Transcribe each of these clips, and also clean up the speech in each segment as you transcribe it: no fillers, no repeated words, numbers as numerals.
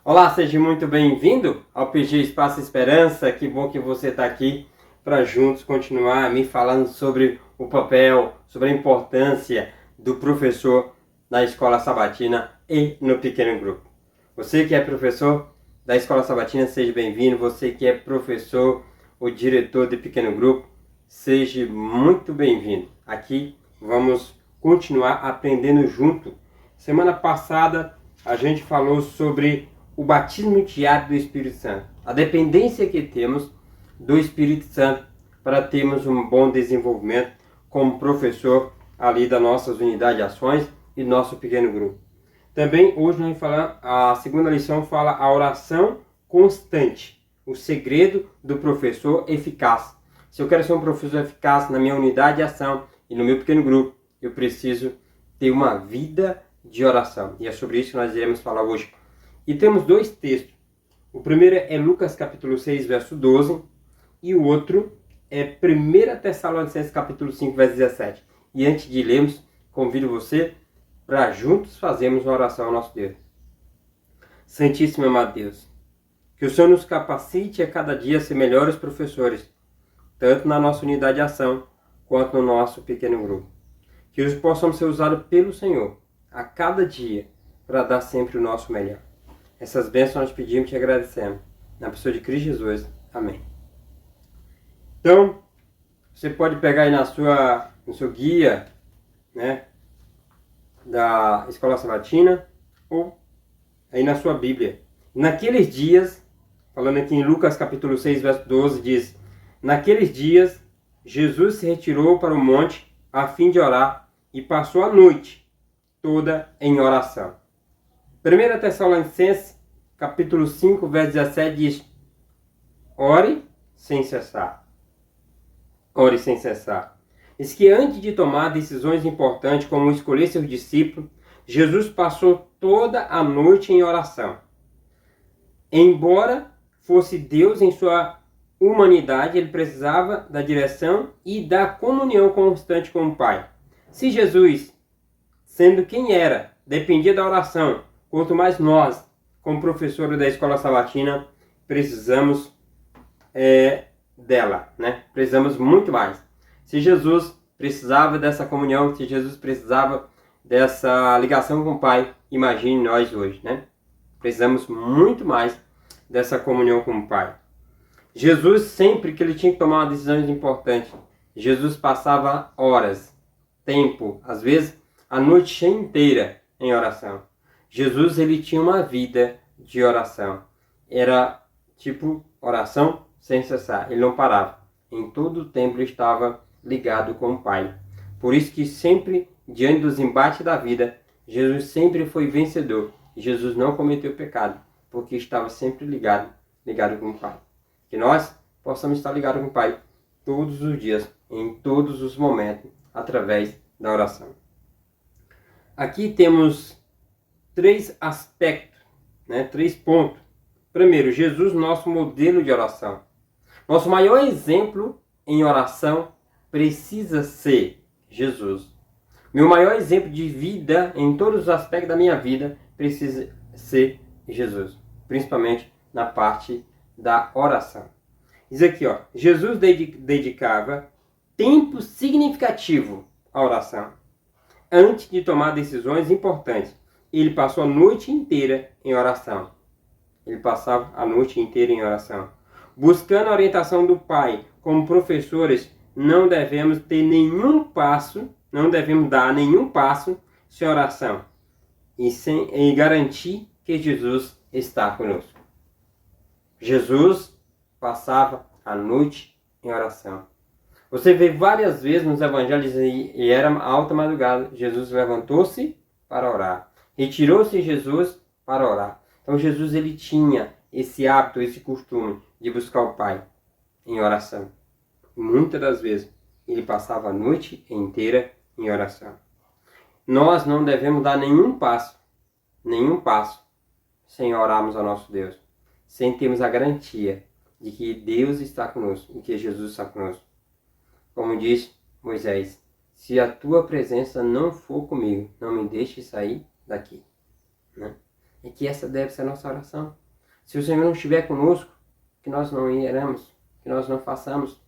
Olá, seja muito bem-vindo ao PG Espaço Esperança. Que bom que você está aqui para juntos continuar me falando sobre o papel, sobre a importância do professor na escola sabatina e no pequeno grupo. Você que é professor da escola sabatina, seja bem-vindo. Você que é professor ou diretor de pequeno grupo, seja muito bem-vindo. Aqui vamos continuar aprendendo junto. Semana passada a gente falou sobre o batismo diário do Espírito Santo, a dependência que temos do Espírito Santo para termos um bom desenvolvimento como professor ali das nossas unidades de ações e nosso pequeno grupo. Também hoje nós vamos falar, a segunda lição fala a oração constante, o segredo do professor eficaz. Se eu quero ser um professor eficaz na minha unidade de ação e no meu pequeno grupo, eu preciso ter uma vida de oração. E é sobre isso que nós iremos falar hoje. E temos dois textos. O primeiro é Lucas capítulo 6, verso 12, e o outro é 1 Tessalonicenses capítulo 5, verso 17. E antes de lermos, convido você para juntos fazermos uma oração ao nosso Deus. Santíssimo amado Deus, que o Senhor nos capacite a cada dia a ser melhores professores, tanto na nossa unidade de ação, quanto no nosso pequeno grupo. Que hoje possamos ser usados pelo Senhor, a cada dia, para dar sempre o nosso melhor. Essas bênçãos nós pedimos e te agradecemos. Na pessoa de Cristo Jesus. Amém. Então, você pode pegar aí no seu guia, né, da Escola Sabatina, ou aí na sua Bíblia. Naqueles dias, falando aqui em Lucas capítulo 6, verso 12, diz: naqueles dias, Jesus se retirou para o monte a fim de orar e passou a noite toda em oração. 1 Tessalonicenses, capítulo 5, verso 17, diz: ore sem cessar. Ore sem cessar. Diz que antes de tomar decisões importantes, como escolher seus discípulos, Jesus passou toda a noite em oração. Embora fosse Deus em sua humanidade, ele precisava da direção e da comunhão constante com o Pai. Se Jesus, sendo quem era, dependia da oração, quanto mais nós, como professores da Escola Sabatina, precisamos dela, né? Precisamos muito mais. Se Jesus precisava dessa comunhão, se Jesus precisava dessa ligação com o Pai, imagine nós hoje, né? Precisamos muito mais dessa comunhão com o Pai. Jesus, sempre que ele tinha que tomar uma decisão importante, Jesus passava horas, tempo, às vezes a noite inteira em oração. Jesus, ele tinha uma vida de oração. Era tipo oração sem cessar. Ele não parava. Em todo o tempo ele estava ligado com o Pai. Por isso que sempre, diante dos embates da vida, Jesus sempre foi vencedor. Jesus não cometeu pecado, porque estava sempre ligado com o Pai. Que nós possamos estar ligados com o Pai todos os dias, em todos os momentos, através da oração. Aqui temos três aspectos, né? 3 pontos. Primeiro, Jesus, nosso modelo de oração. Nosso maior exemplo em oração precisa ser Jesus. Meu maior exemplo de vida, em todos os aspectos da minha vida, precisa ser Jesus. Principalmente na parte da oração. Diz aqui, ó, Jesus dedicava tempo significativo à oração. Antes de tomar decisões importantes, ele passou a noite inteira em oração. Ele passava a noite inteira em oração. Buscando a orientação do Pai, como professores, não devemos dar nenhum passo sem oração e garantir que Jesus está conosco. Jesus passava a noite em oração. Você vê várias vezes nos evangelhos, e era alta madrugada, Jesus levantou-se para orar. Retirou-se Jesus para orar. Então Jesus, ele tinha esse hábito, esse costume de buscar o Pai em oração. Muitas das vezes ele passava a noite inteira em oração. Nós não devemos dar nenhum passo, sem orarmos ao nosso Deus, sem termos a garantia de que Deus está conosco e que Jesus está conosco. Como disse Moisés: se a tua presença não for comigo, não me deixe sair daqui. Né? É que essa deve ser a nossa oração. Se o Senhor não estiver conosco, que nós não iremos, que nós não façamos,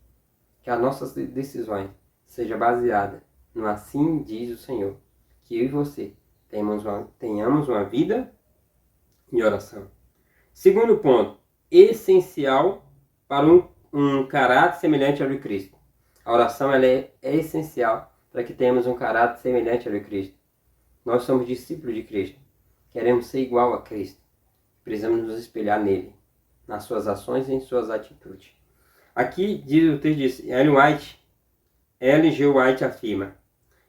que as nossas decisões sejam baseadas no assim diz o Senhor. Que eu e você tenhamos uma vida de oração. Segundo ponto, essencial para um caráter semelhante ao de Cristo. A oração ela é essencial para que tenhamos um caráter semelhante ao de Cristo. Nós somos discípulos de Cristo. Queremos ser igual a Cristo. Precisamos nos espelhar nele, nas suas ações e em suas atitudes. Aqui diz o texto de L.G. White afirma: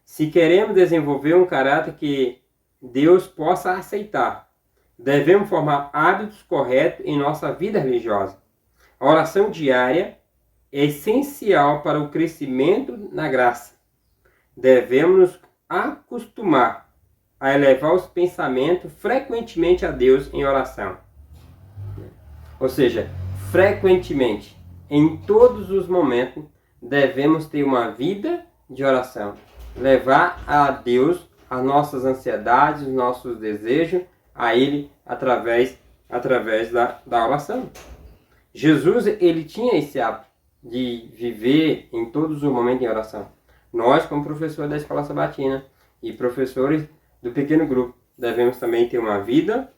se queremos desenvolver um caráter que Deus possa aceitar, devemos formar hábitos corretos em nossa vida religiosa. A oração diária é essencial para o crescimento na graça. Devemos nos acostumar a elevar os pensamentos frequentemente a Deus em oração. Ou seja, frequentemente, em todos os momentos, devemos ter uma vida de oração. Levar a Deus as nossas ansiedades, os nossos desejos, a Ele através da oração. Jesus, ele tinha esse hábito de viver em todos os momentos em oração. Nós, como professores da Escola Sabatina e professores do pequeno grupo, devemos também ter uma vida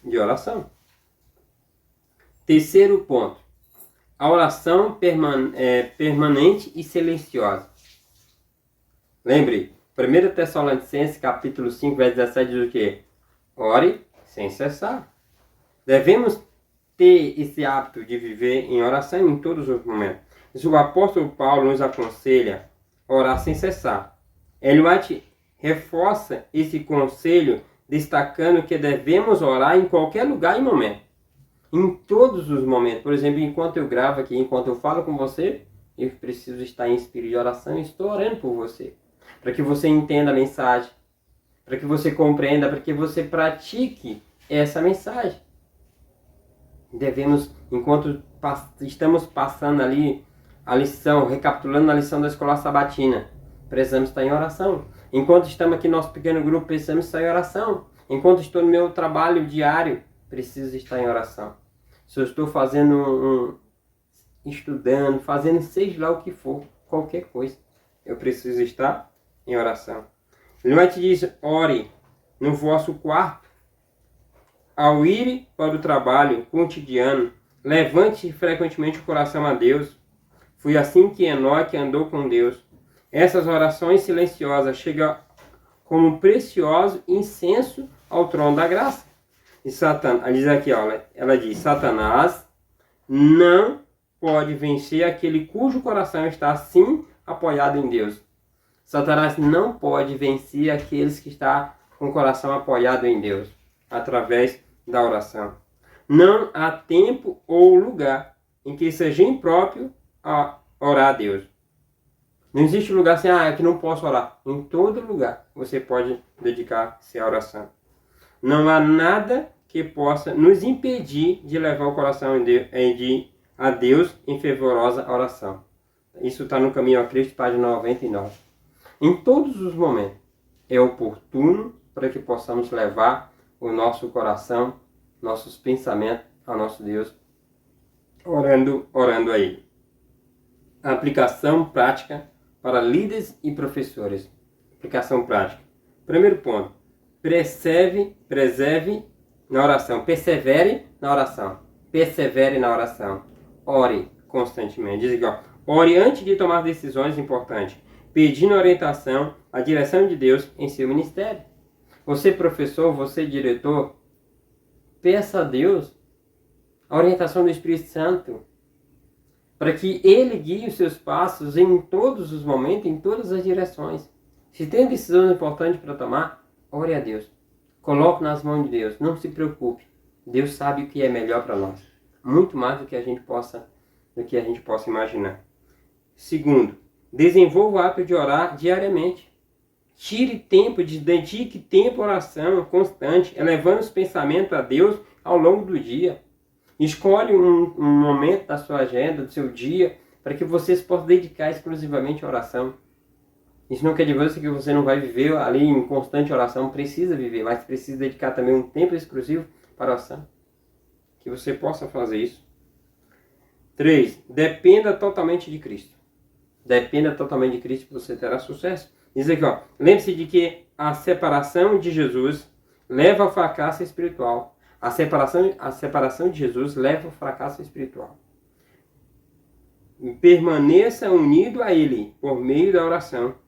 de oração. Terceiro ponto, a oração permanente e silenciosa. Lembre, 1 Tessalonicenses capítulo 5, verso 17 diz o quê? Ore sem cessar. Devemos ter esse hábito de viver em oração em todos os momentos. O apóstolo Paulo nos aconselha a orar sem cessar. Ellen White reforça esse conselho destacando que devemos orar em qualquer lugar e momento. Em todos os momentos. Por exemplo, enquanto eu gravo aqui, enquanto eu falo com você, eu preciso estar em espírito de oração e estou orando por você. Para que você entenda a mensagem. Para que você compreenda, para que você pratique essa mensagem. Devemos, enquanto estamos passando ali a lição, recapitulando a lição da Escola Sabatina, precisamos estar em oração. Enquanto estamos aqui no nosso pequeno grupo, precisamos estar em oração. Enquanto estou no meu trabalho diário, preciso estar em oração. Se eu estou estudando, fazendo seja lá o que for, qualquer coisa, eu preciso estar em oração. Ele te diz, ore no vosso quarto, ao ir para o trabalho cotidiano, levante frequentemente o coração a Deus. Foi assim que Enoque andou com Deus. Essas orações silenciosas chegam como um precioso incenso ao trono da graça. E Satanás, diz aqui, olha, ela diz, Satanás não pode vencer aquele cujo coração está assim apoiado em Deus. Satanás não pode vencer aqueles que estão com o coração apoiado em Deus, através da oração. Não há tempo ou lugar em que seja impróprio a orar a Deus. Não existe lugar assim, aqui não posso orar. Em todo lugar você pode dedicar-se à oração. Não há nada que possa nos impedir de levar o coração a Deus em fervorosa oração. Isso está no Caminho a Cristo, página 99. Em todos os momentos é oportuno para que possamos levar o nosso coração, nossos pensamentos ao nosso Deus, orando a Ele. A aplicação prática para líderes e professores. Aplicação prática. Primeiro ponto. Persevere na oração. Persevere na oração. Persevere na oração. Ore constantemente. Diz igual. Ore antes de tomar decisões importantes, pedindo orientação, a direção de Deus em seu ministério. Você professor, você diretor, peça a Deus a orientação do Espírito Santo, para que Ele guie os seus passos em todos os momentos, em todas as direções. Se tem decisões importantes para tomar, ore a Deus. Coloque nas mãos de Deus. Não se preocupe. Deus sabe o que é melhor para nós. Muito mais do que a gente possa imaginar. Segundo, desenvolva o hábito de orar diariamente. Dedique tempo à oração constante, elevando os pensamentos a Deus ao longo do dia. Escolhe um momento da sua agenda, do seu dia, para que vocês possam dedicar exclusivamente à oração. Isso não quer dizer que você não vai viver ali em constante oração, precisa viver, mas precisa dedicar também um tempo exclusivo para a oração. Que você possa fazer isso. 3. Dependa totalmente de Cristo. Dependa totalmente de Cristo que você terá sucesso. Diz aqui, ó. Lembre-se de que a separação de Jesus leva ao fracasso espiritual. A separação de Jesus leva ao fracasso espiritual. Permaneça unido a Ele por meio da oração.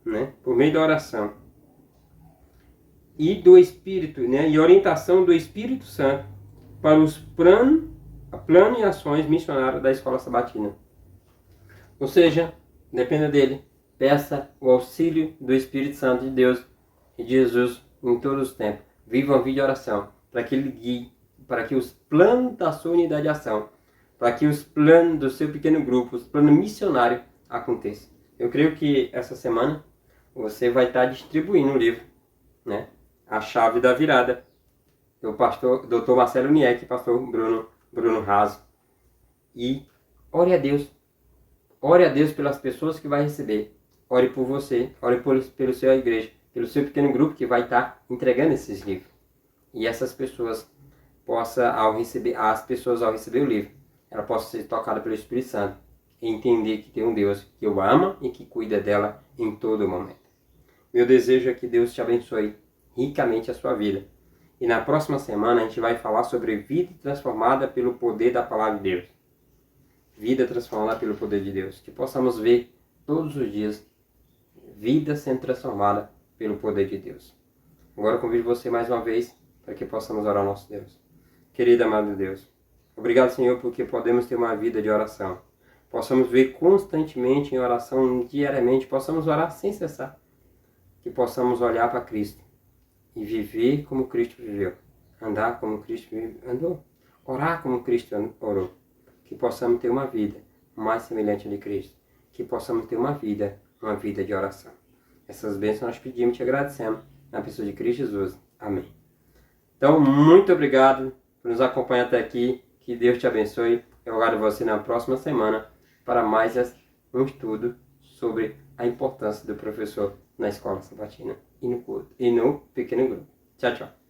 Né? Por meio da oração. E do Espírito, né? E orientação do Espírito Santo para os plano e ações missionárias da Escola Sabatina. Ou seja, dependa dele. Peça o auxílio do Espírito Santo de Deus e de Jesus em todos os tempos. Viva uma vida de oração, para que ele guie, para que os planos da sua unidade de ação, para que os planos do seu pequeno grupo, os planos missionários aconteçam. Eu creio que essa semana você vai estar distribuindo o livro, né? A Chave da Virada, do pastor Dr. Marcelo Niek, pastor Bruno Raso. E ore a Deus. Ore a Deus pelas pessoas que vai receber. Ore por você, ore pelo seu igreja, pelo seu pequeno grupo que vai estar entregando esses livros. E essas pessoas ao receber o livro, ela possa ser tocada pelo Espírito Santo e entender que tem um Deus que o ama e que cuida dela em todo momento. Meu desejo é que Deus te abençoe ricamente a sua vida. E na próxima semana a gente vai falar sobre vida transformada pelo poder da palavra de Deus. Vida transformada pelo poder de Deus. Que possamos ver todos os dias vida sendo transformada pelo poder de Deus. Agora eu convido você mais uma vez para que possamos orar ao nosso Deus. Querido amado Deus, obrigado, Senhor, porque podemos ter uma vida de oração. Possamos ver constantemente em oração, diariamente, possamos orar sem cessar. Que possamos olhar para Cristo e viver como Cristo viveu. Andar como Cristo andou. Orar como Cristo orou. Que possamos ter uma vida mais semelhante a de Cristo. Que possamos ter uma vida de oração. Essas bênçãos nós pedimos e te agradecemos na pessoa de Cristo Jesus. Amém. Então, muito obrigado por nos acompanhar até aqui. Que Deus te abençoe. Eu aguardo você na próxima semana para mais um estudo sobre a importância do professor na escola sabatina e no pequeno grupo. Tchau, tchau.